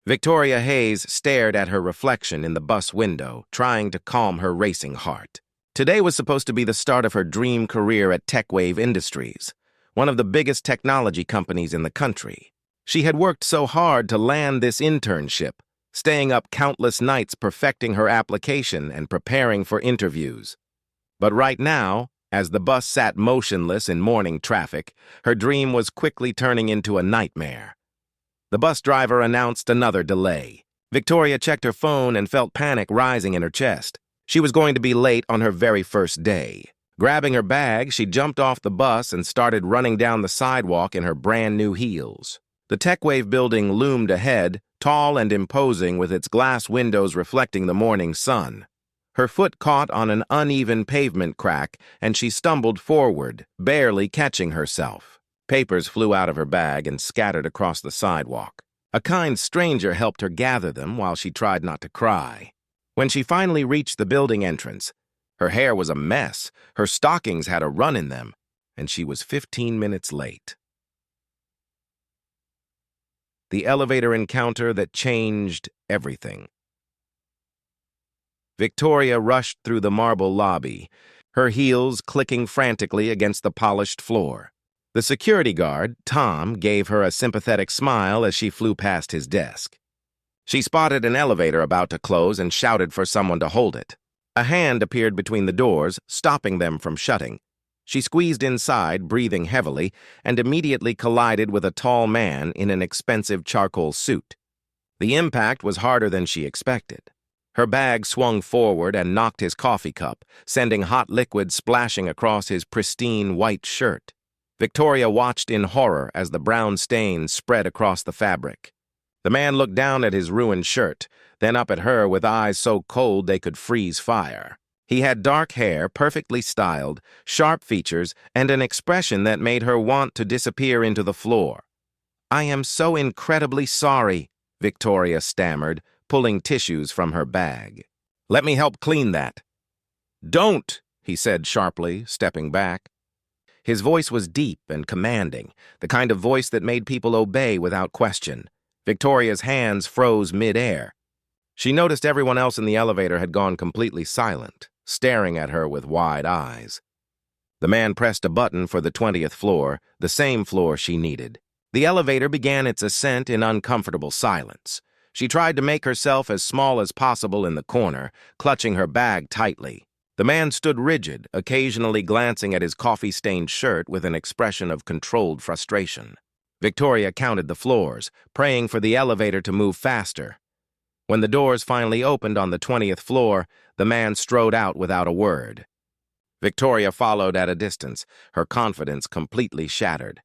Victoria Hayes stared at her reflection in the bus window, trying to calm her racing heart. Today was supposed to be the start of her dream career at TechWave Industries, one of the biggest technology companies in the country. She had worked so hard to land this internship, staying up countless nights perfecting her application and preparing for interviews. But right now, as the bus sat motionless in morning traffic, her dream was quickly turning into a nightmare. The bus driver announced another delay. Victoria checked her phone and felt panic rising in her chest. She was going to be late on her very first day. Grabbing her bag, she jumped off the bus and started running down the sidewalk in her brand-new heels. The TechWave building loomed ahead, tall and imposing with its glass windows reflecting the morning sun. Her foot caught on an uneven pavement crack, and she stumbled forward, barely catching herself. Papers flew out of her bag and scattered across the sidewalk. A kind stranger helped her gather them while she tried not to cry. When she finally reached the building entrance, her hair was a mess, her stockings had a run in them, and she was 15 minutes late. The elevator encounter that changed everything. Victoria rushed through the marble lobby, her heels clicking frantically against the polished floor. The security guard, Tom, gave her a sympathetic smile as she flew past his desk. She spotted an elevator about to close and shouted for someone to hold it. A hand appeared between the doors, stopping them from shutting. She squeezed inside, breathing heavily, and immediately collided with a tall man in an expensive charcoal suit. The impact was harder than she expected. Her bag swung forward and knocked his coffee cup, sending hot liquid splashing across his pristine white shirt. Victoria watched in horror as the brown stains spread across the fabric. The man looked down at his ruined shirt, then up at her with eyes so cold they could freeze fire. He had dark hair, perfectly styled, sharp features, and an expression that made her want to disappear into the floor. "I am so incredibly sorry," Victoria stammered, pulling tissues from her bag. "Let me help clean that." "Don't," he said sharply, stepping back. His voice was deep and commanding, the kind of voice that made people obey without question. Victoria's hands froze mid-air. She noticed everyone else in the elevator had gone completely silent, staring at her with wide eyes. The man pressed a button for the 20th floor, the same floor she needed. The elevator began its ascent in uncomfortable silence. She tried to make herself as small as possible in the corner, clutching her bag tightly. The man stood rigid, occasionally glancing at his coffee-stained shirt with an expression of controlled frustration. Victoria counted the floors, praying for the elevator to move faster. When the doors finally opened on the 20th floor, the man strode out without a word. Victoria followed at a distance, her confidence completely shattered.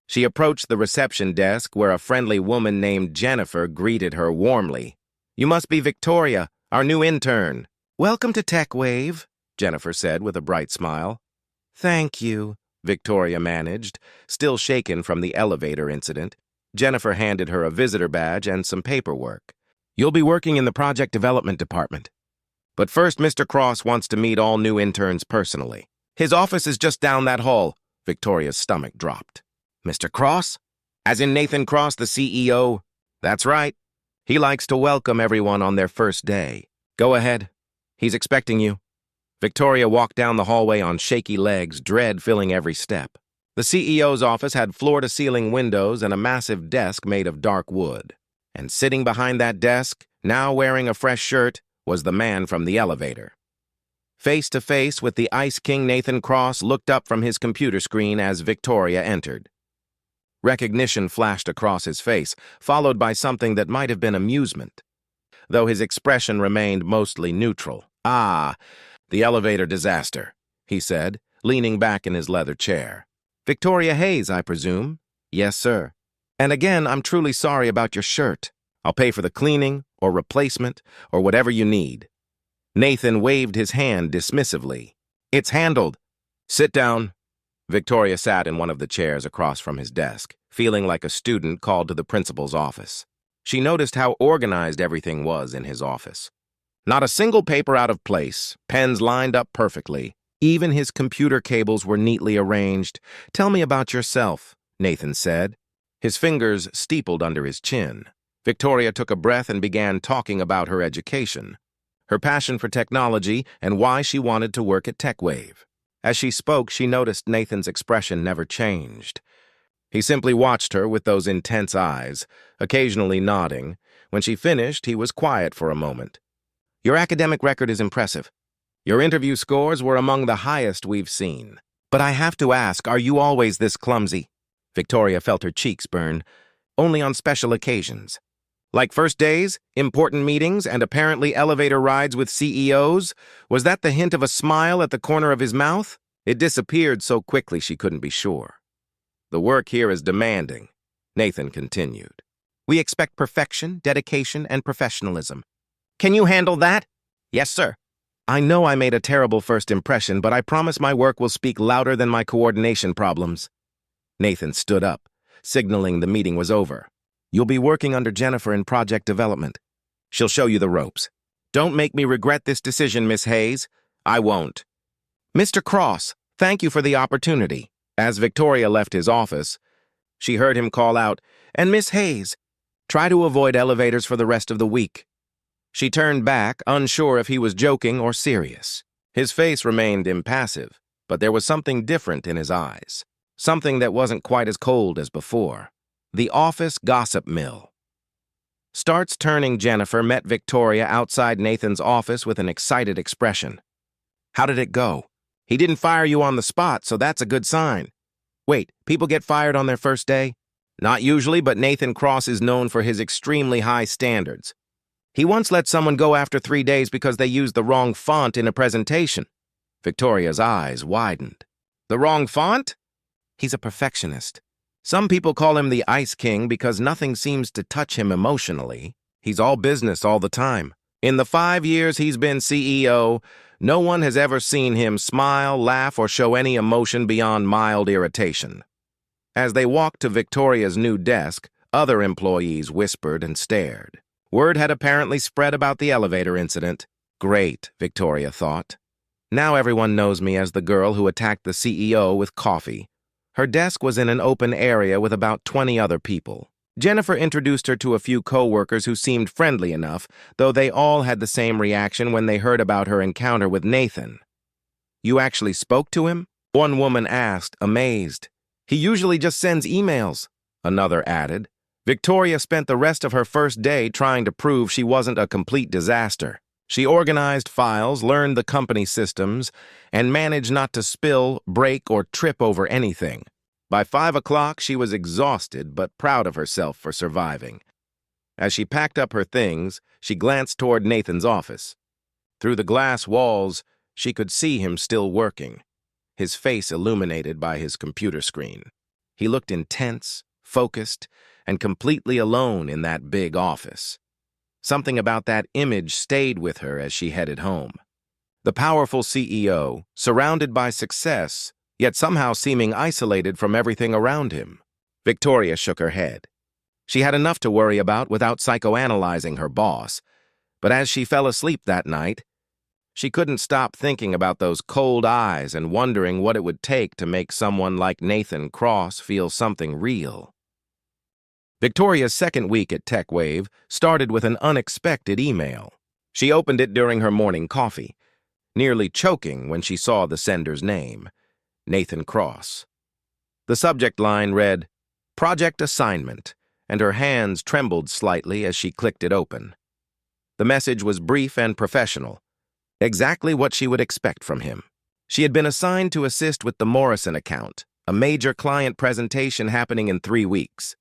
She approached the reception desk where a friendly woman named Jennifer greeted her warmly. "You must be Victoria, our new intern." "Welcome to TechWave," Jennifer said with a bright smile. "Thank you," Victoria managed, still shaken from the elevator incident. Jennifer handed her a visitor badge and some paperwork. "You'll be working in the project development department. But first, Mr. Cross wants to meet all new interns personally. His office is just down that hall." Victoria's stomach dropped. "Mr. Cross? As in Nathan Cross, the CEO?" "That's right. He likes to welcome everyone on their first day. Go ahead. He's expecting you." Victoria walked down the hallway on shaky legs, dread filling every step. The CEO's office had floor-to-ceiling windows and a massive desk made of dark wood. And sitting behind that desk, now wearing a fresh shirt, was the man from the elevator. Face to face with the Ice King, Nathan Cross looked up from his computer screen as Victoria entered. Recognition flashed across his face, followed by something that might have been amusement, though his expression remained mostly neutral. "Ah, the elevator disaster," he said, leaning back in his leather chair. "Victoria Hayes, I presume?" "Yes, sir. And again, I'm truly sorry about your shirt. I'll pay for the cleaning, or replacement, or whatever you need." Nathan waved his hand dismissively. "It's handled. Sit down." Victoria sat in one of the chairs across from his desk, feeling like a student called to the principal's office. She noticed how organized everything was in his office. Not a single paper out of place, pens lined up perfectly. Even his computer cables were neatly arranged. "Tell me about yourself," Nathan said. His fingers steepled under his chin. Victoria took a breath and began talking about her education, her passion for technology, and why she wanted to work at TechWave. As she spoke, she noticed Nathan's expression never changed. He simply watched her with those intense eyes, occasionally nodding. When she finished, he was quiet for a moment. "Your academic record is impressive. Your interview scores were among the highest we've seen. But I have to ask, are you always this clumsy?" Victoria felt her cheeks burn. "Only on special occasions. Like first days, important meetings, and apparently elevator rides with CEOs? Was that the hint of a smile at the corner of his mouth?" It disappeared so quickly she couldn't be sure. "The work here is demanding," Nathan continued. "We expect perfection, dedication, and professionalism. Can you handle that?" "Yes, sir." "I know I made a terrible first impression, but I promise my work will speak louder than my coordination problems." Nathan stood up, signaling the meeting was over. "You'll be working under Jennifer in project development. She'll show you the ropes. Don't make me regret this decision, Miss Hayes." "I won't." "Mr. Cross, thank you for the opportunity." As Victoria left his office, she heard him call out, "And Miss Hayes, try to avoid elevators for the rest of the week." She turned back, unsure if he was joking or serious. His face remained impassive, but there was something different in his eyes, something that wasn't quite as cold as before. The office gossip mill. Starts turning Jennifer met Victoria outside Nathan's office with an excited expression. "How did it go?" "He didn't fire you on the spot, so that's a good sign." "Wait, people get fired on their first day?" "Not usually, but Nathan Cross is known for his extremely high standards. He once let someone go after 3 days because they used the wrong font in a presentation." Victoria's eyes widened. "The wrong font?" "He's a perfectionist. Some people call him the Ice King because nothing seems to touch him emotionally. He's all business all the time. In the 5 years he's been CEO, no one has ever seen him smile, laugh, or show any emotion beyond mild irritation." As they walked to Victoria's new desk, other employees whispered and stared. Word had apparently spread about the elevator incident. "Great," Victoria thought. "Now everyone knows me as the girl who attacked the CEO with coffee." Her desk was in an open area with about 20 other people. Jennifer introduced her to a few co-workers who seemed friendly enough, though they all had the same reaction when they heard about her encounter with Nathan. "You actually spoke to him?" one woman asked, amazed. "He usually just sends emails," another added. Victoria spent the rest of her first day trying to prove she wasn't a complete disaster. She organized files, learned the company systems, and managed not to spill, break, or trip over anything. By 5 o'clock, she was exhausted but proud of herself for surviving. As she packed up her things, she glanced toward Nathan's office. Through the glass walls, she could see him still working, his face illuminated by his computer screen. He looked intense, focused, and completely alone in that big office. Something about that image stayed with her as she headed home. The powerful CEO, surrounded by success, yet somehow seeming isolated from everything around him. Victoria shook her head. She had enough to worry about without psychoanalyzing her boss, but as she fell asleep that night, she couldn't stop thinking about those cold eyes and wondering what it would take to make someone like Nathan Cross feel something real. Victoria's second week at TechWave started with an unexpected email. She opened it during her morning coffee, nearly choking when she saw the sender's name, Nathan Cross. The subject line read, "Project Assignment," and her hands trembled slightly as she clicked it open. The message was brief and professional, exactly what she would expect from him. She had been assigned to assist with the Morrison account, a major client presentation happening in 3 weeks.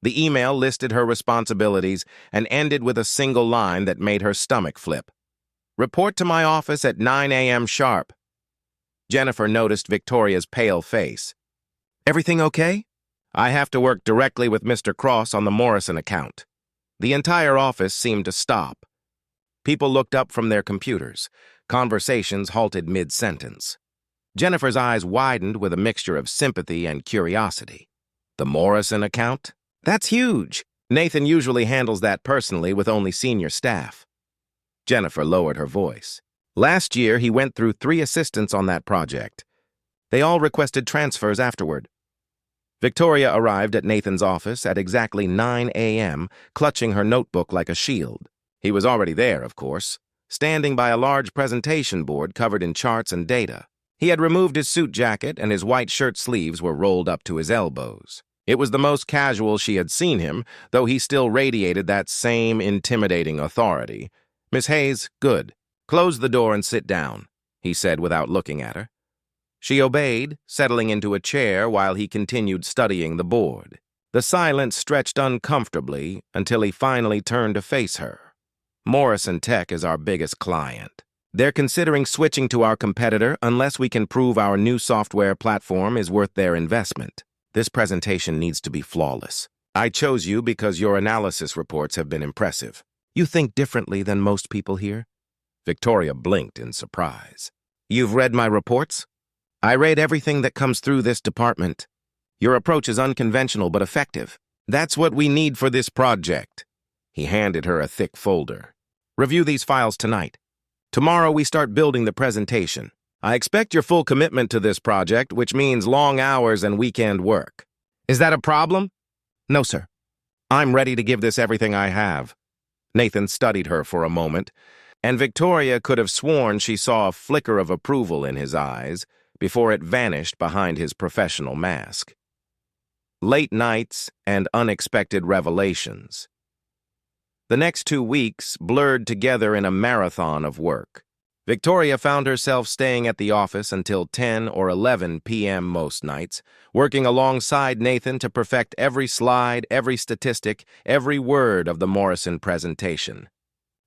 The email listed her responsibilities and ended with a single line that made her stomach flip. "Report to my office at 9 a.m. sharp." Jennifer noticed Victoria's pale face. "Everything okay?" "I have to work directly with Mr. Cross on the Morrison account." The entire office seemed to stop. People looked up from their computers. Conversations halted mid-sentence. Jennifer's eyes widened with a mixture of sympathy and curiosity. "The Morrison account? That's huge. Nathan usually handles that personally with only senior staff." Jennifer lowered her voice. "Last year, he went through 3 assistants on that project. They all requested transfers afterward." Victoria arrived at Nathan's office at exactly 9 a.m., clutching her notebook like a shield. He was already there, of course, standing by a large presentation board covered in charts and data. He had removed his suit jacket and his white shirt sleeves were rolled up to his elbows. It was the most casual she had seen him, though he still radiated that same intimidating authority. "Miss Hayes, good. Close the door and sit down," he said without looking at her. She obeyed, settling into a chair while he continued studying the board. The silence stretched uncomfortably until he finally turned to face her. "Morrison Tech is our biggest client. They're considering switching to our competitor unless we can prove our new software platform is worth their investment. This presentation needs to be flawless. I chose you because your analysis reports have been impressive. You think differently than most people here?" Victoria blinked in surprise. "You've read my reports? I read everything that comes through this department. Your approach is unconventional but effective. That's what we need for this project." He handed her a thick folder. "Review these files tonight. Tomorrow we start building the presentation. I expect your full commitment to this project, which means long hours and weekend work. Is that a problem?" "No, sir. I'm ready to give this everything I have." Nathan studied her for a moment, and Victoria could have sworn she saw a flicker of approval in his eyes before it vanished behind his professional mask. Late nights and unexpected revelations. The next 2 weeks blurred together in a marathon of work. Victoria found herself staying at the office until 10 or 11 p.m. most nights, working alongside Nathan to perfect every slide, every statistic, every word of the Morrison presentation.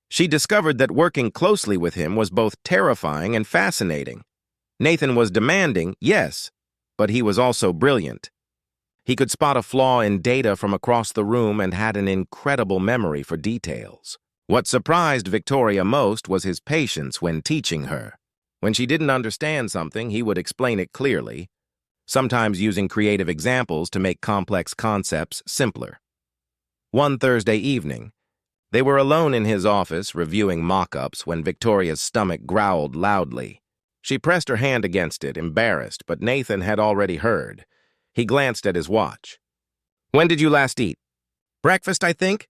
She discovered that working closely with him was both terrifying and fascinating. Nathan was demanding, yes, but he was also brilliant. He could spot a flaw in data from across the room and had an incredible memory for details. What surprised Victoria most was his patience when teaching her. When she didn't understand something, he would explain it clearly, sometimes using creative examples to make complex concepts simpler. One Thursday evening, they were alone in his office reviewing mock-ups when Victoria's stomach growled loudly. She pressed her hand against it, embarrassed, but Nathan had already heard. He glanced at his watch. "When did you last eat?" "Breakfast, I think.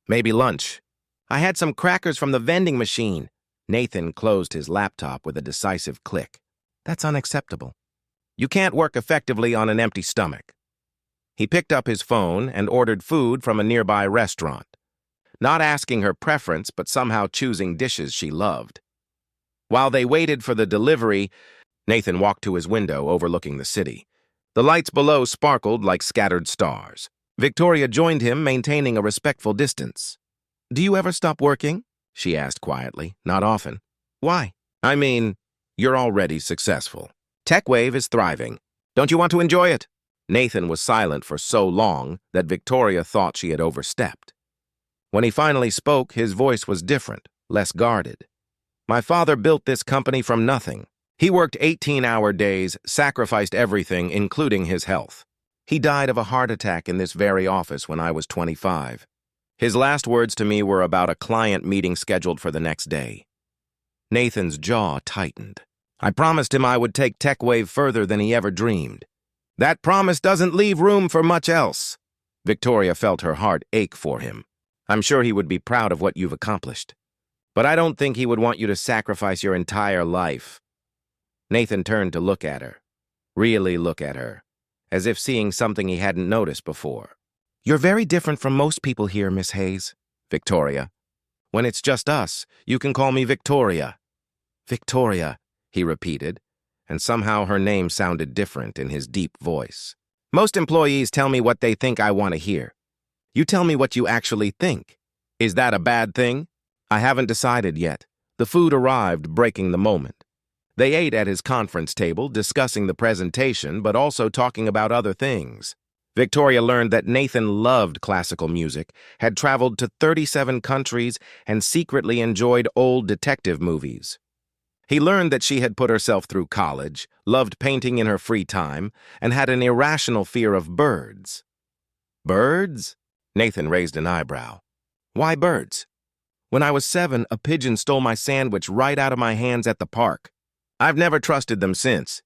Maybe lunch. I had some crackers from the vending machine." Nathan closed his laptop with a decisive click. "That's unacceptable. You can't work effectively on an empty stomach." He picked up his phone and ordered food from a nearby restaurant, not asking her preference but somehow choosing dishes she loved. While they waited for the delivery, Nathan walked to his window overlooking the city. The lights below sparkled like scattered stars. Victoria joined him, maintaining a respectful distance. "Do you ever stop working?" she asked quietly. "Not often." "Why?" "I mean, you're already successful. TechWave is thriving. Don't you want to enjoy it?" Nathan was silent for so long that Victoria thought she had overstepped. When he finally spoke, his voice was different, less guarded. "My father built this company from nothing. He worked 18-hour days, sacrificed everything, including his health. He died of a heart attack in this very office when I was 25. His last words to me were about a client meeting scheduled for the next day." Nathan's jaw tightened. "I promised him I would take TechWave further than he ever dreamed. That promise doesn't leave room for much else." Victoria felt her heart ache for him. "I'm sure he would be proud of what you've accomplished. But I don't think he would want you to sacrifice your entire life." Nathan turned to look at her, really look at her, as if seeing something he hadn't noticed before. "You're very different from most people here, Miss Hayes." "Victoria. When it's just us, you can call me Victoria." "Victoria," he repeated, and somehow her name sounded different in his deep voice. "Most employees tell me what they think I want to hear. You tell me what you actually think. Is that a bad thing?" "I haven't decided yet." The food arrived, breaking the moment. They ate at his conference table, discussing the presentation, but also talking about other things. Victoria learned that Nathan loved classical music, had traveled to 37 countries, and secretly enjoyed old detective movies. He learned that she had put herself through college, loved painting in her free time, and had an irrational fear of birds. "Birds?" Nathan raised an eyebrow. "Why birds? When I was 7, a pigeon stole my sandwich right out of my hands at the park. I've never trusted them since."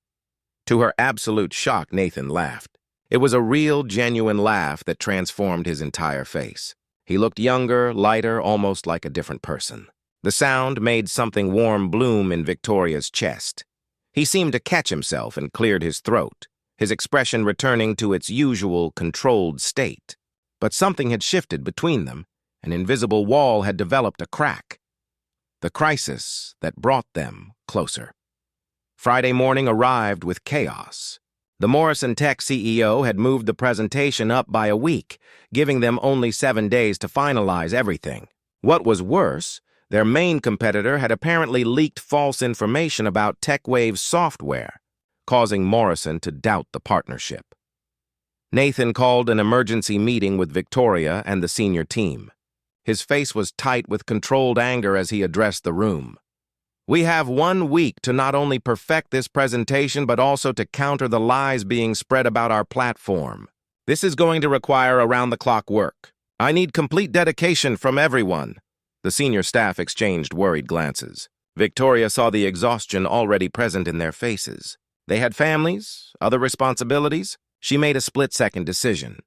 To her absolute shock, Nathan laughed. It was a real, genuine laugh that transformed his entire face. He looked younger, lighter, almost like a different person. The sound made something warm bloom in Victoria's chest. He seemed to catch himself and cleared his throat, his expression returning to its usual, controlled state. But something had shifted between them. An invisible wall had developed a crack. The crisis that brought them closer. Friday morning arrived with chaos. The Morrison Tech CEO had moved the presentation up by a week, giving them only 7 days to finalize everything. What was worse, their main competitor had apparently leaked false information about TechWave's software, causing Morrison to doubt the partnership. Nathan called an emergency meeting with Victoria and the senior team. His face was tight with controlled anger as he addressed the room. "We have 1 week to not only perfect this presentation but also to counter the lies being spread about our platform. This is going to require around-the-clock work. I need complete dedication from everyone." The senior staff exchanged worried glances. Victoria saw the exhaustion already present in their faces. They had families, other responsibilities. She made a split-second decision.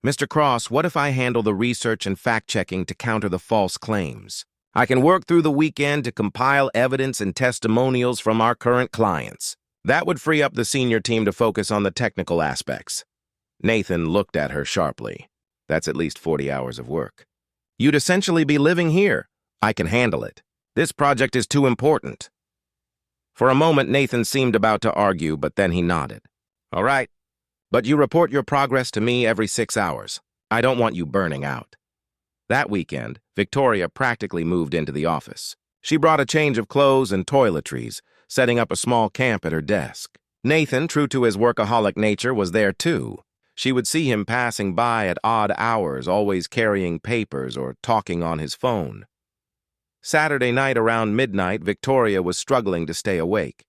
"Mr. Cross, what if I handle the research and fact-checking to counter the false claims? I can work through the weekend to compile evidence and testimonials from our current clients. That would free up the senior team to focus on the technical aspects." Nathan looked at her sharply. "That's at least 40 hours of work. You'd essentially be living here. I can handle it. This project is too important." For a moment, Nathan seemed about to argue, but then he nodded. "All right. But you report your progress to me every 6 hours. I don't want you burning out." That weekend, Victoria practically moved into the office. She brought a change of clothes and toiletries, setting up a small camp at her desk. Nathan, true to his workaholic nature, was there too. She would see him passing by at odd hours, always carrying papers or talking on his phone. Saturday night around midnight, Victoria was struggling to stay awake.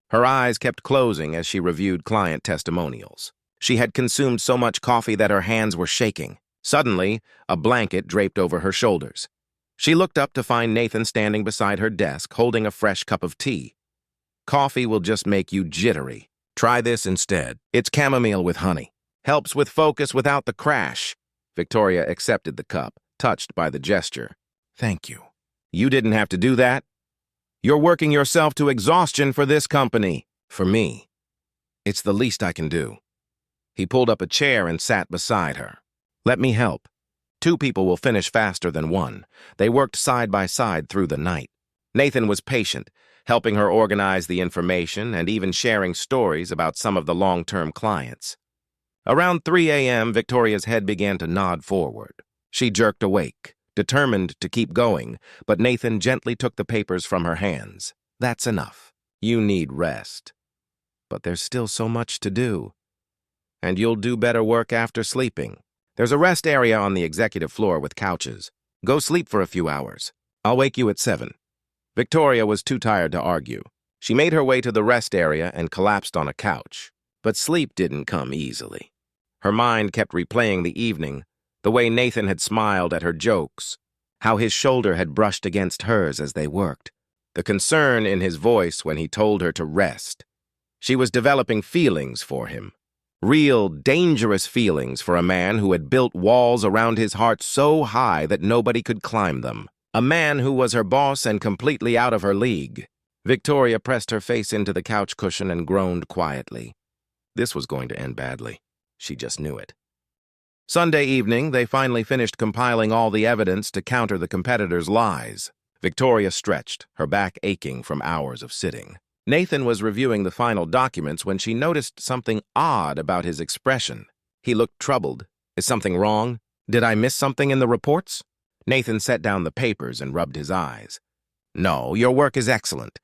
Her eyes kept closing as she reviewed client testimonials. She had consumed so much coffee that her hands were shaking. Suddenly, a blanket draped over her shoulders. She looked up to find Nathan standing beside her desk, holding a fresh cup of tea. "Coffee will just make you jittery. Try this instead. It's chamomile with honey. Helps with focus without the crash." Victoria accepted the cup, touched by the gesture. "Thank you. You didn't have to do that. You're working yourself to exhaustion for this company. For me, it's the least I can do." He pulled up a chair and sat beside her. "Let me help. 2 people will finish faster than 1. They worked side by side through the night." Nathan was patient, helping her organize the information and even sharing stories about some of the long-term clients. Around 3 a.m., Victoria's head began to nod forward. She jerked awake, determined to keep going, but Nathan gently took the papers from her hands. "That's enough. You need rest. But there's still so much to do. And you'll do better work after sleeping. There's a rest area on the executive floor with couches. Go sleep for a few hours. I'll wake you at 7. Victoria was too tired to argue. She made her way to the rest area and collapsed on a couch. But sleep didn't come easily. Her mind kept replaying the evening, the way Nathan had smiled at her jokes, how his shoulder had brushed against hers as they worked, the concern in his voice when he told her to rest. She was developing feelings for him. Real, dangerous feelings for a man who had built walls around his heart so high that nobody could climb them. A man who was her boss and completely out of her league. Victoria pressed her face into the couch cushion and groaned quietly. This was going to end badly. She just knew it. Sunday evening, they finally finished compiling all the evidence to counter the competitors' lies. Victoria stretched, her back aching from hours of sitting. Nathan was reviewing the final documents when she noticed something odd about his expression. He looked troubled. "Is something wrong? Did I miss something in the reports?" Nathan set down the papers and rubbed his eyes. "No, your work is excellent.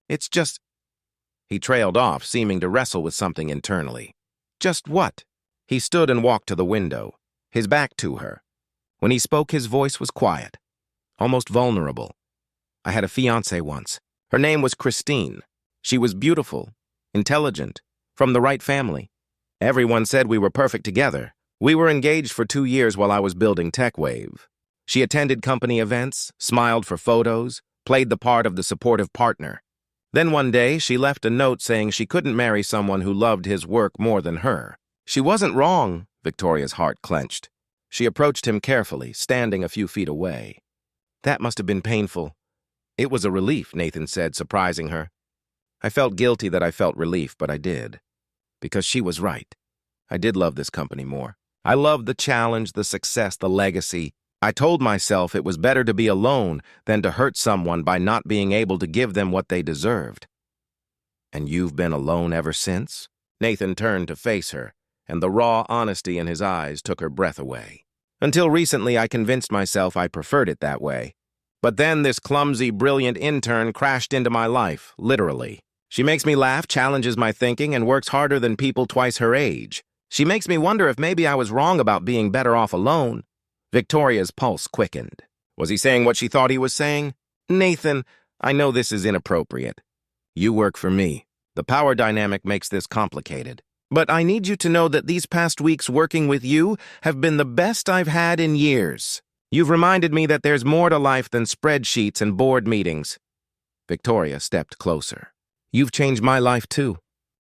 It's just—" He trailed off, seeming to wrestle with something internally. "Just what?" He stood and walked to the window, his back to her. When he spoke, his voice was quiet, almost vulnerable. "I had a fiancée once. Her name was Christine. She was beautiful, intelligent, from the right family. Everyone said we were perfect together. We were engaged for 2 years while I was building TechWave. She attended company events, smiled for photos, played the part of the supportive partner. Then one day, she left a note saying she couldn't marry someone who loved his work more than her. She wasn't wrong, Victoria's heart clenched. She approached him carefully, standing a few feet away. That must have been painful. It was a relief, Nathan said, surprising her. I felt guilty that I felt relief, but I did. Because she was right. I did love this company more. I loved the challenge, the success, the legacy. I told myself it was better to be alone than to hurt someone by not being able to give them what they deserved. And you've been alone ever since? Nathan turned to face her, and the raw honesty in his eyes took her breath away. Until recently, I convinced myself I preferred it that way. But then this clumsy, brilliant intern crashed into my life, literally. She makes me laugh, challenges my thinking, and works harder than people twice her age. She makes me wonder if maybe I was wrong about being better off alone. Victoria's pulse quickened. Was he saying what she thought he was saying? Nathan, I know this is inappropriate. You work for me. The power dynamic makes this complicated. But I need you to know that these past weeks working with you have been the best I've had in years. You've reminded me that there's more to life than spreadsheets and board meetings. Victoria stepped closer. You've changed my life too.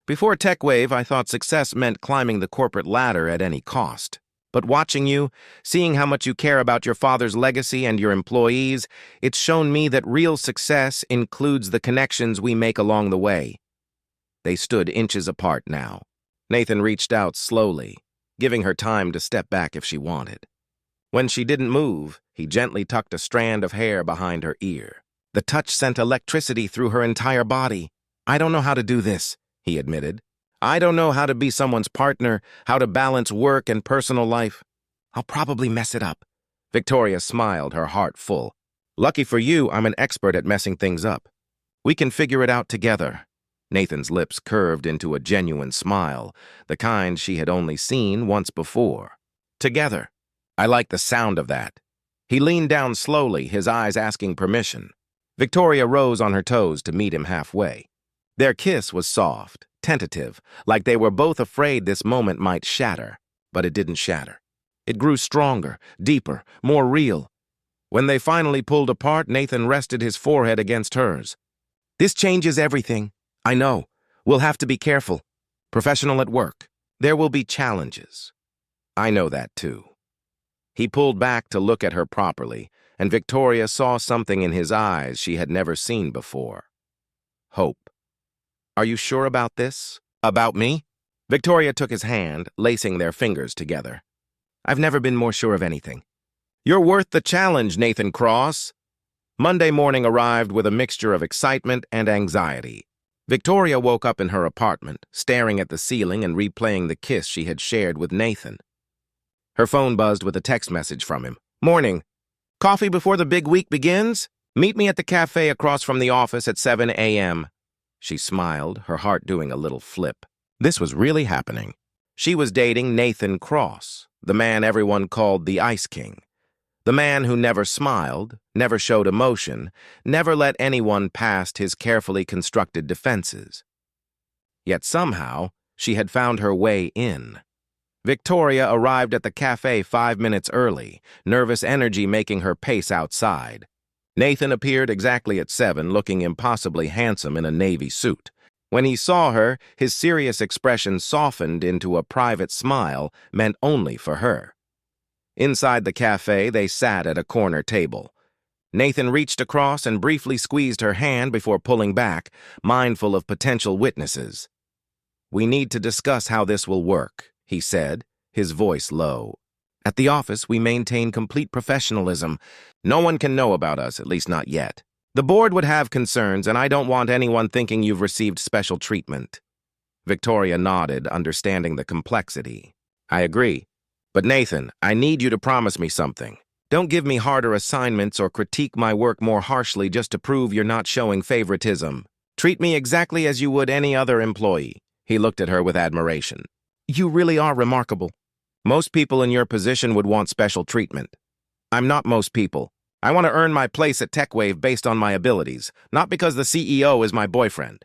Before TechWave, I thought success meant climbing the corporate ladder at any cost. But watching you, seeing how much you care about your father's legacy and your employees, it's shown me that real success includes the connections we make along the way. They stood inches apart now. Nathan reached out slowly, giving her time to step back if she wanted. When she didn't move, he gently tucked a strand of hair behind her ear. The touch sent electricity through her entire body. I don't know how to do this, he admitted. I don't know how to be someone's partner, how to balance work and personal life. I'll probably mess it up. Victoria smiled, her heart full. Lucky for you, I'm an expert at messing things up. We can figure it out together. Nathan's lips curved into a genuine smile, the kind she had only seen once before. Together. I like the sound of that. He leaned down slowly, his eyes asking permission. Victoria rose on her toes to meet him halfway. Their kiss was soft, tentative, like they were both afraid this moment might shatter. But it didn't shatter. It grew stronger, deeper, more real. When they finally pulled apart, Nathan rested his forehead against hers. This changes everything. I know. We'll have to be careful. Professional at work. There will be challenges. I know that too. He pulled back to look at her properly, and Victoria saw something in his eyes she had never seen before. Hope. Are you sure about this? About me? Victoria took his hand, lacing their fingers together. I've never been more sure of anything. You're worth the challenge, Nathan Cross. Monday morning arrived with a mixture of excitement and anxiety. Victoria woke up in her apartment, staring at the ceiling and replaying the kiss she had shared with Nathan. Her phone buzzed with a text message from him. Morning. Coffee before the big week begins? Meet me at the cafe across from the office at 7 a.m. She smiled, her heart doing a little flip. This was really happening. She was dating Nathan Cross, the man everyone called the Ice King. The man who never smiled, never showed emotion, never let anyone past his carefully constructed defenses. Yet somehow, she had found her way in. Victoria arrived at the cafe 5 minutes early, nervous energy making her pace outside. Nathan appeared exactly at 7, looking impossibly handsome in a navy suit. When he saw her, his serious expression softened into a private smile meant only for her. Inside the cafe, they sat at a corner table. Nathan reached across and briefly squeezed her hand before pulling back, mindful of potential witnesses. We need to discuss how this will work, he said, his voice low. At the office, we maintain complete professionalism. No one can know about us, at least not yet. The board would have concerns, and I don't want anyone thinking you've received special treatment. Victoria nodded, understanding the complexity. I agree. But Nathan, I need you to promise me something. Don't give me harder assignments or critique my work more harshly just to prove you're not showing favoritism. Treat me exactly as you would any other employee. He looked at her with admiration. You really are remarkable. Most people in your position would want special treatment. I'm not most people. I want to earn my place at TechWave based on my abilities, not because the CEO is my boyfriend.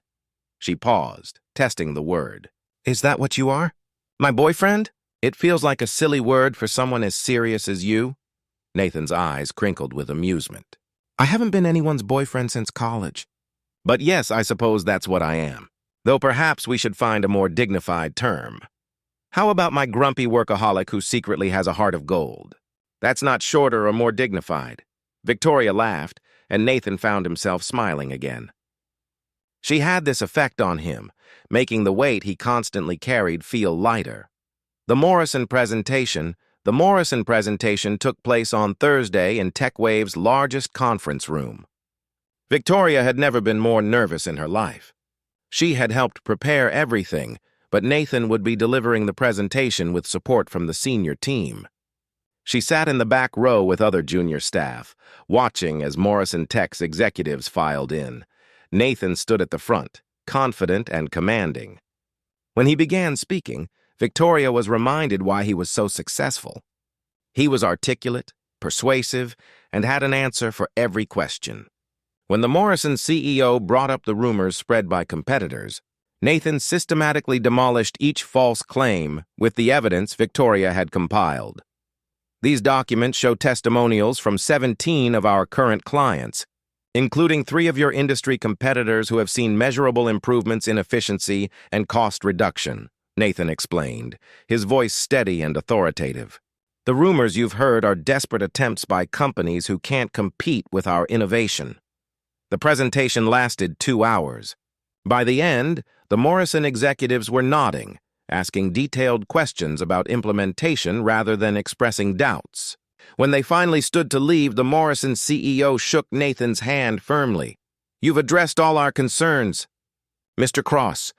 She paused, testing the word. Is that what you are? My boyfriend? It feels like a silly word for someone as serious as you. Nathan's eyes crinkled with amusement. I haven't been anyone's boyfriend since college. But yes, I suppose that's what I am. Though perhaps we should find a more dignified term. How about my grumpy workaholic who secretly has a heart of gold? That's not shorter or more dignified. Victoria laughed, and Nathan found himself smiling again. She had this effect on him, making the weight he constantly carried feel lighter. The Morrison presentation took place on Thursday in TechWave's largest conference room. Victoria had never been more nervous in her life. She had helped prepare everything, but Nathan would be delivering the presentation with support from the senior team. She sat in the back row with other junior staff, watching as Morrison Tech's executives filed in. Nathan stood at the front, confident and commanding. When he began speaking, Victoria was reminded why he was so successful. He was articulate, persuasive, and had an answer for every question. When the Morrison CEO brought up the rumors spread by competitors, Nathan systematically demolished each false claim with the evidence Victoria had compiled. These documents show testimonials from 17 of our current clients, including 3 of your industry competitors who have seen measurable improvements in efficiency and cost reduction, Nathan explained, his voice steady and authoritative. The rumors you've heard are desperate attempts by companies who can't compete with our innovation. The presentation lasted 2 hours. By the end, the Morrison executives were nodding, asking detailed questions about implementation rather than expressing doubts. When they finally stood to leave, the Morrison CEO shook Nathan's hand firmly. "You've addressed all our concerns. Mr. Cross,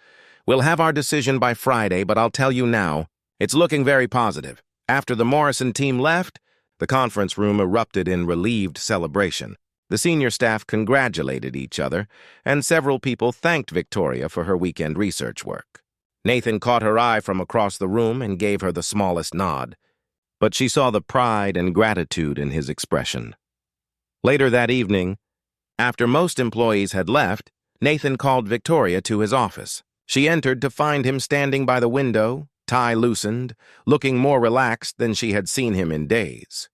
we'll have our decision by Friday, but I'll tell you now, it's looking very positive." After the Morrison team left, the conference room erupted in relieved celebration. The senior staff congratulated each other, and several people thanked Victoria for her weekend research work. Nathan caught her eye from across the room and gave her the smallest nod, but she saw the pride and gratitude in his expression. Later that evening, after most employees had left, Nathan called Victoria to his office. She entered to find him standing by the window, tie loosened, looking more relaxed than she had seen him in days.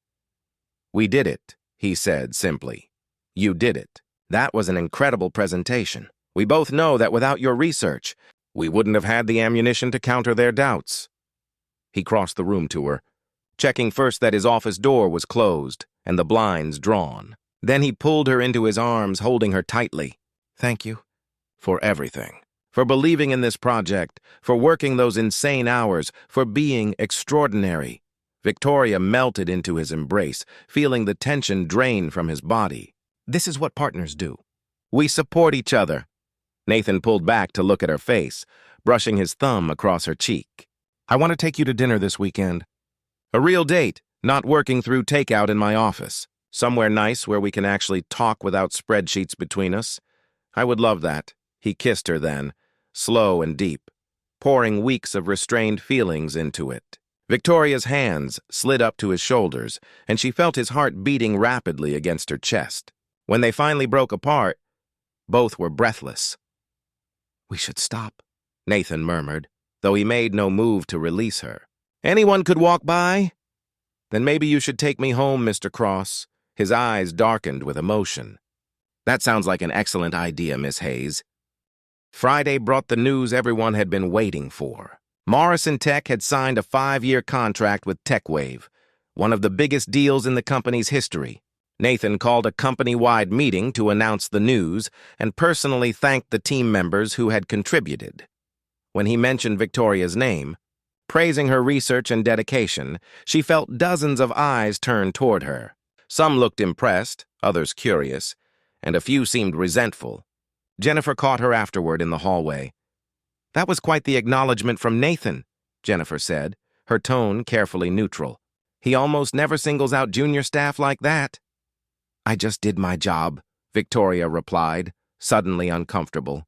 "We did it," he said simply. "You did it. That was an incredible presentation. We both know that without your research, we wouldn't have had the ammunition to counter their doubts." He crossed the room to her, checking first that his office door was closed and the blinds drawn. Then he pulled her into his arms, holding her tightly. "Thank you for everything. For believing in this project, for working those insane hours, for being extraordinary." Victoria melted into his embrace, feeling the tension drain from his body. "This is what partners do. We support each other." Nathan pulled back to look at her face, brushing his thumb across her cheek. "I want to take you to dinner this weekend. A real date, not working through takeout in my office. Somewhere nice where we can actually talk without spreadsheets between us. I would love that." He kissed her then, slow and deep, pouring weeks of restrained feelings into it. Victoria's hands slid up to his shoulders, and she felt his heart beating rapidly against her chest. When they finally broke apart, both were breathless. "We should stop," Nathan murmured, though he made no move to release her. "Anyone could walk by?" "Then maybe you should take me home, Mr. Cross." His eyes darkened with emotion. "That sounds like an excellent idea, Miss Hayes." Friday brought the news everyone had been waiting for. Morrison Tech had signed a 5-year contract with TechWave, one of the biggest deals in the company's history. Nathan called a company-wide meeting to announce the news and personally thanked the team members who had contributed. When he mentioned Victoria's name, praising her research and dedication, she felt dozens of eyes turn toward her. Some looked impressed, others curious, and a few seemed resentful. Jennifer caught her afterward in the hallway. "That was quite the acknowledgement from Nathan," Jennifer said, her tone carefully neutral. "He almost never singles out junior staff like that." "I just did my job," Victoria replied, suddenly uncomfortable.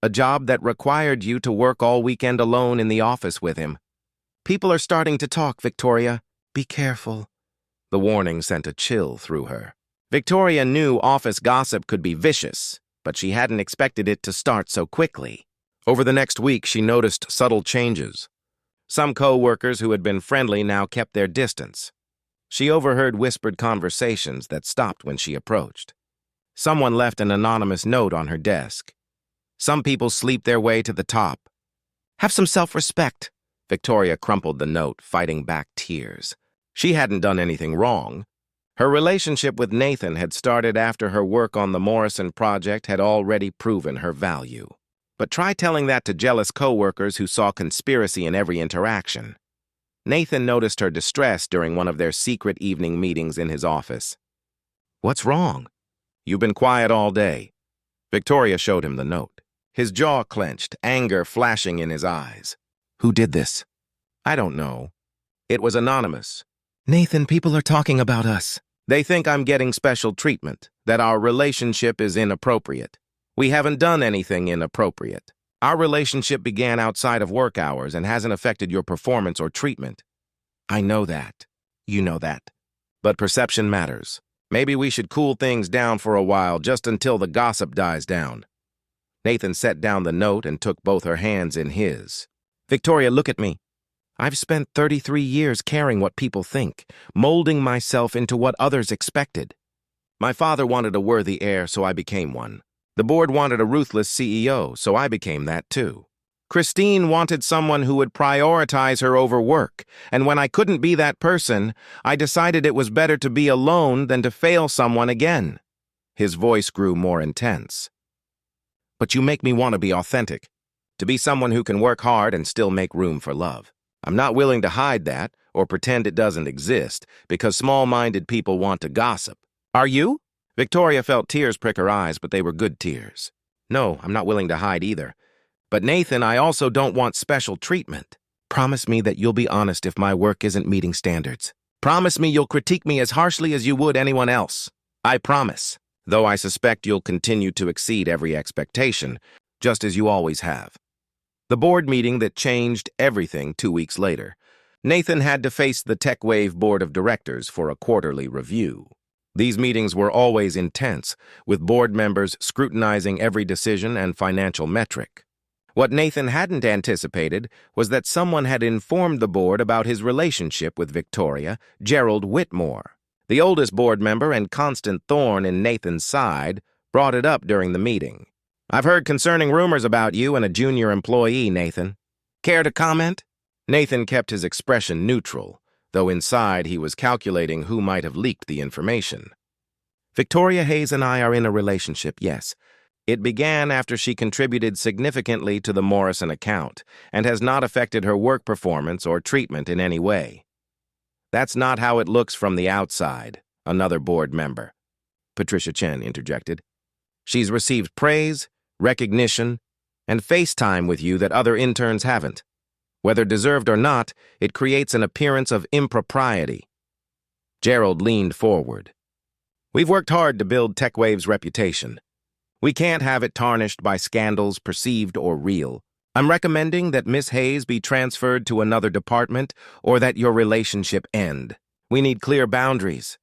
"A job that required you to work all weekend alone in the office with him." "People are starting to talk, Victoria. Be careful." The warning sent a chill through her. Victoria knew office gossip could be vicious, but she hadn't expected it to start so quickly. Over the next week, she noticed subtle changes. Some co-workers who had been friendly now kept their distance. She overheard whispered conversations that stopped when she approached. Someone left an anonymous note on her desk. "Some people sleep their way to the top. Have some self-respect." Victoria crumpled the note, fighting back tears. She hadn't done anything wrong. Her relationship with Nathan had started after her work on the Morrison project had already proven her value. But try telling that to jealous coworkers who saw conspiracy in every interaction. Nathan noticed her distress during one of their secret evening meetings in his office. "What's wrong? You've been quiet all day." Victoria showed him the note. His jaw clenched, anger flashing in his eyes. "Who did this?" "I don't know. It was anonymous." "Nathan, people are talking about us. They think I'm getting special treatment, that our relationship is inappropriate. We haven't done anything inappropriate. Our relationship began outside of work hours and hasn't affected your performance or treatment." "I know that. You know that. But perception matters. Maybe we should cool things down for a while, just until the gossip dies down." Nathan set down the note and took both her hands in his. "Victoria, look at me. I've spent 33 years caring what people think, molding myself into what others expected. My father wanted a worthy heir, so I became one. The board wanted a ruthless CEO, so I became that too. Christine wanted someone who would prioritize her over work, and when I couldn't be that person, I decided it was better to be alone than to fail someone again." His voice grew more intense. "But you make me want to be authentic, to be someone who can work hard and still make room for love. I'm not willing to hide that or pretend it doesn't exist because small-minded people want to gossip. Are you?" Victoria felt tears prick her eyes, but they were good tears. "No, I'm not willing to hide either. But Nathan, I also don't want special treatment. Promise me that you'll be honest if my work isn't meeting standards. Promise me you'll critique me as harshly as you would anyone else. I promise, though I suspect you'll continue to exceed every expectation, just as you always have." The board meeting that changed everything 2 weeks later. Nathan had to face the TechWave board of directors for a quarterly review. These meetings were always intense, with board members scrutinizing every decision and financial metric. What Nathan hadn't anticipated was that someone had informed the board about his relationship with Victoria, Gerald Whitmore. The oldest board member and constant thorn in Nathan's side brought it up during the meeting. "I've heard concerning rumors about you and a junior employee, Nathan. Care to comment?" Nathan kept his expression neutral, though inside he was calculating who might have leaked the information. "Victoria Hayes and I are in a relationship, yes. It began after she contributed significantly to the Morrison account and has not affected her work performance or treatment in any way." "That's not how it looks from the outside," another board member, Patricia Chen, interjected. "She's received praise, recognition, and FaceTime with you that other interns haven't. Whether deserved or not, it creates an appearance of impropriety." Gerald leaned forward. "We've worked hard to build TechWave's reputation. We can't have it tarnished by scandals, perceived or real. I'm recommending that Miss Hayes be transferred to another department or that your relationship end. We need clear boundaries."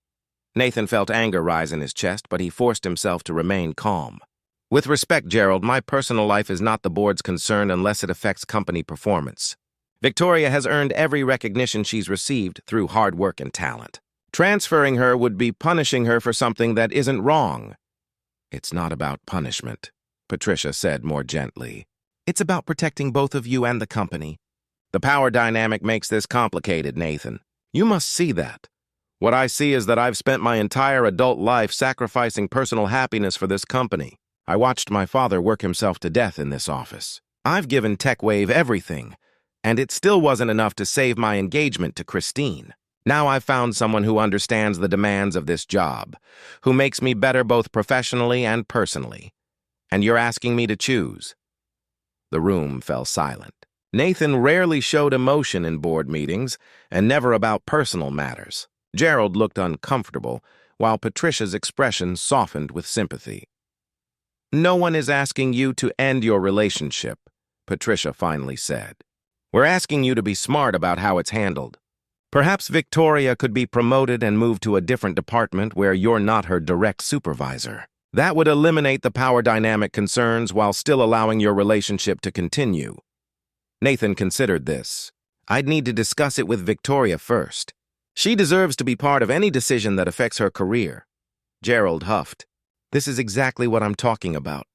Nathan felt anger rise in his chest, but he forced himself to remain calm. "With respect, Gerald, my personal life is not the board's concern unless it affects company performance. Victoria has earned every recognition she's received through hard work and talent. Transferring her would be punishing her for something that isn't wrong." "It's not about punishment," Patricia said more gently. "It's about protecting both of you and the company. The power dynamic makes this complicated, Nathan. You must see that. What I see is that I've spent my entire adult life sacrificing personal happiness for this company. I watched my father work himself to death in this office. I've given TechWave everything, and it still wasn't enough to save my engagement to Christine. Now I've found someone who understands the demands of this job, who makes me better both professionally and personally. And you're asking me to choose." The room fell silent. Nathan rarely showed emotion in board meetings, and never about personal matters. Gerald looked uncomfortable, while Patricia's expression softened with sympathy. "No one is asking you to end your relationship," Patricia finally said. "We're asking you to be smart about how it's handled. Perhaps Victoria could be promoted and moved to a different department where you're not her direct supervisor. That would eliminate the power dynamic concerns while still allowing your relationship to continue." Nathan considered this. "I'd need to discuss it with Victoria first. She deserves to be part of any decision that affects her career." Gerald huffed. "This is exactly what I'm talking about.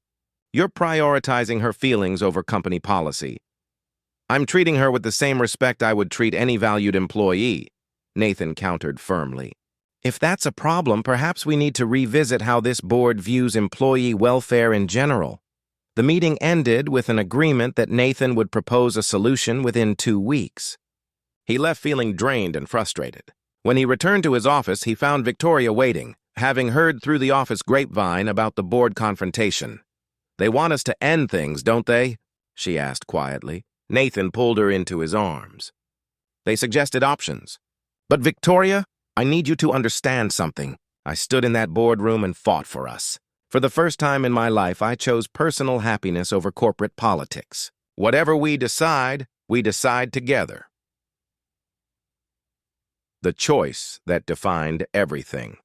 You're prioritizing her feelings over company policy." I'm treating her with the same respect I would treat any valued employee, Nathan countered firmly. If that's a problem, perhaps we need to revisit how this board views employee welfare in general. The meeting ended with an agreement that Nathan would propose a solution within 2 weeks. He left feeling drained and frustrated. When he returned to his office, he found Victoria waiting, having heard through the office grapevine about the board confrontation. "They want us to end things, don't they?" she asked quietly. Nathan pulled her into his arms. "They suggested options. But Victoria, I need you to understand something. I stood in that boardroom and fought for us. For the first time in my life, I chose personal happiness over corporate politics. Whatever we decide together." The choice that defined everything.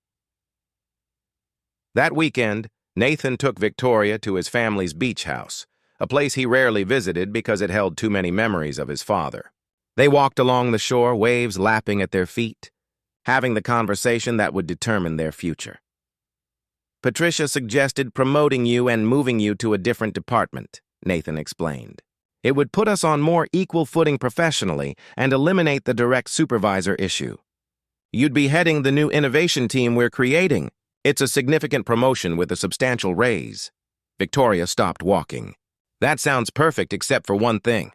That weekend, Nathan took Victoria to his family's beach house, a place he rarely visited because it held too many memories of his father. They walked along the shore, waves lapping at their feet, having the conversation that would determine their future. "Patricia suggested promoting you and moving you to a different department," Nathan explained. "It would put us on more equal footing professionally and eliminate the direct supervisor issue. You'd be heading the new innovation team we're creating. It's a significant promotion with a substantial raise." Victoria stopped walking. "That sounds perfect except for one thing.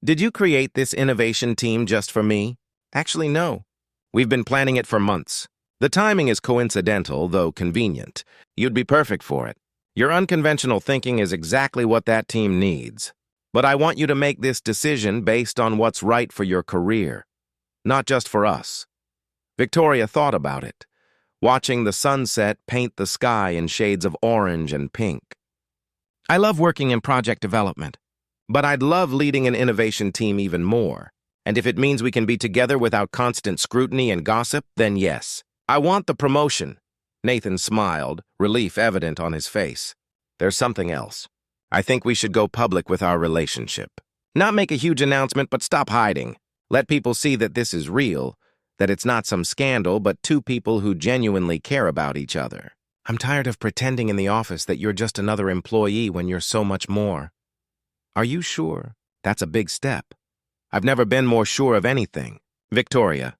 Did you create this innovation team just for me?" "Actually, no. We've been planning it for months. The timing is coincidental, though convenient. You'd be perfect for it. Your unconventional thinking is exactly what that team needs. But I want you to make this decision based on what's right for your career, not just for us." Victoria thought about it, watching the sunset paint the sky in shades of orange and pink. "I love working in project development, but I'd love leading an innovation team even more. And if it means we can be together without constant scrutiny and gossip, then yes. I want the promotion." Nathan smiled, relief evident on his face. "There's something else. I think we should go public with our relationship. Not make a huge announcement, but stop hiding. Let people see that this is real, that it's not some scandal, but two people who genuinely care about each other. I'm tired of pretending in the office that you're just another employee when you're so much more." "Are you sure? That's a big step. I've never been more sure of anything. Victoria,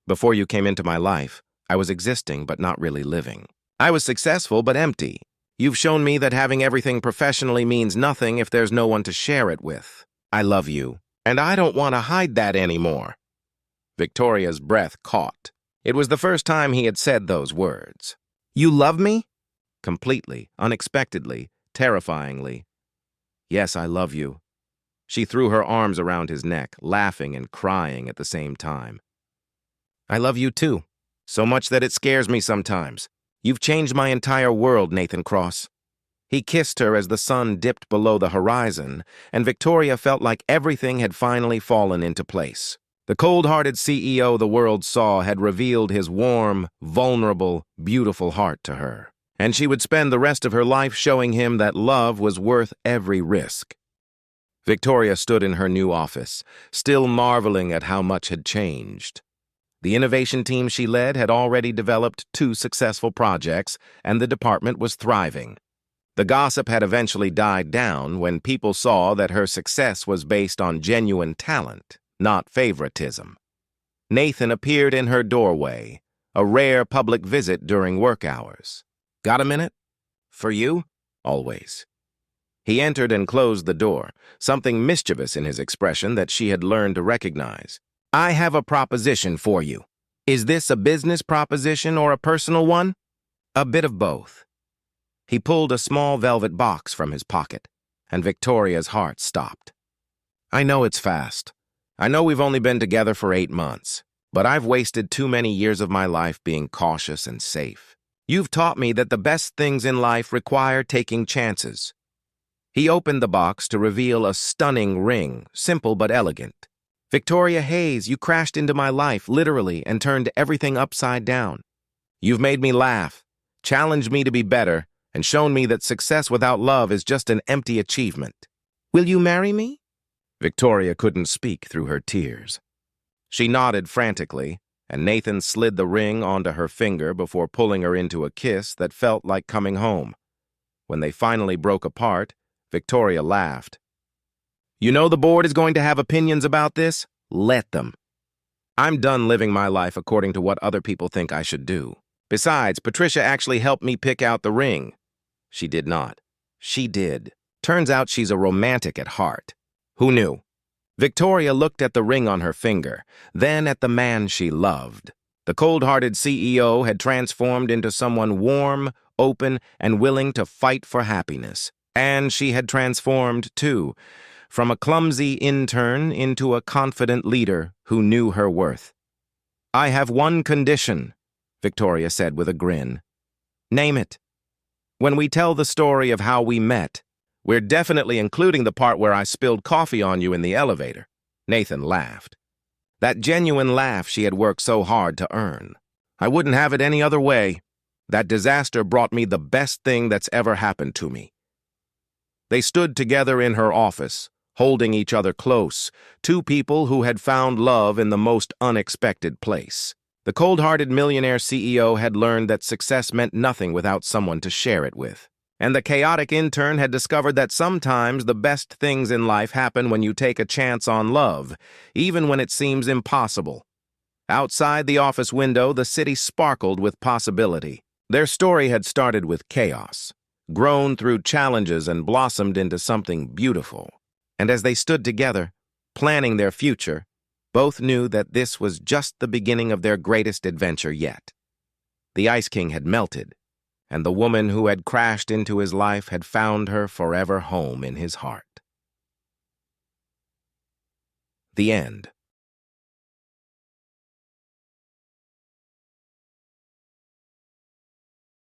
before you came into my life, I was existing but not really living. I was successful but empty. You've shown me that having everything professionally means nothing if there's no one to share it with. I love you, and I don't want to hide that anymore." Victoria's breath caught. It was the first time he had said those words. "You love me?" Completely, unexpectedly, terrifyingly. "Yes, I love you." She threw her arms around his neck, laughing and crying at the same time. "I love you too, so much that it scares me sometimes. You've changed my entire world, Nathan Cross." He kissed her as the sun dipped below the horizon, and Victoria felt like everything had finally fallen into place. The cold-hearted CEO the world saw had revealed his warm, vulnerable, beautiful heart to her, and she would spend the rest of her life showing him that love was worth every risk. Victoria stood in her new office, still marveling at how much had changed. The innovation team she led had already developed 2 successful projects, and the department was thriving. The gossip had eventually died down when people saw that her success was based on genuine talent, not favoritism. Nathan appeared in her doorway, a rare public visit during work hours. "Got a minute? For you? Always." He entered and closed the door, something mischievous in his expression that she had learned to recognize. "I have a proposition for you. Is this a business proposition or a personal one?" "A bit of both." He pulled a small velvet box from his pocket, and Victoria's heart stopped. "I know it's fast. I know we've only been together for 8 months, but I've wasted too many years of my life being cautious and safe. You've taught me that the best things in life require taking chances." He opened the box to reveal a stunning ring, simple but elegant. "Victoria Hayes, you crashed into my life, literally, and turned everything upside down. You've made me laugh, challenged me to be better, and shown me that success without love is just an empty achievement. Will you marry me?" Victoria couldn't speak through her tears. She nodded frantically, and Nathan slid the ring onto her finger before pulling her into a kiss that felt like coming home. When they finally broke apart, Victoria laughed. You know the board is going to have opinions about this? Let them. I'm done living my life according to what other people think I should do. Besides, Patricia actually helped me pick out the ring. She did not. She did. Turns out she's a romantic at heart. Who knew? Victoria looked at the ring on her finger, then at the man she loved. The cold-hearted CEO had transformed into someone warm, open, and willing to fight for happiness. And she had transformed, too, from a clumsy intern into a confident leader who knew her worth. "I have one condition," Victoria said with a grin. "Name it. When we tell the story of how we met, we're definitely including the part where I spilled coffee on you in the elevator." Nathan laughed. That genuine laugh she had worked so hard to earn. "I wouldn't have it any other way. That disaster brought me the best thing that's ever happened to me." They stood together in her office, holding each other close, two people who had found love in the most unexpected place. The cold-hearted millionaire CEO had learned that success meant nothing without someone to share it with. And the chaotic intern had discovered that sometimes the best things in life happen when you take a chance on love, even when it seems impossible. Outside the office window, the city sparkled with possibility. Their story had started with chaos, grown through challenges, and blossomed into something beautiful. And as they stood together, planning their future, both knew that this was just the beginning of their greatest adventure yet. The Ice King had melted, and the woman who had crashed into his life had found her forever home in his heart. The end.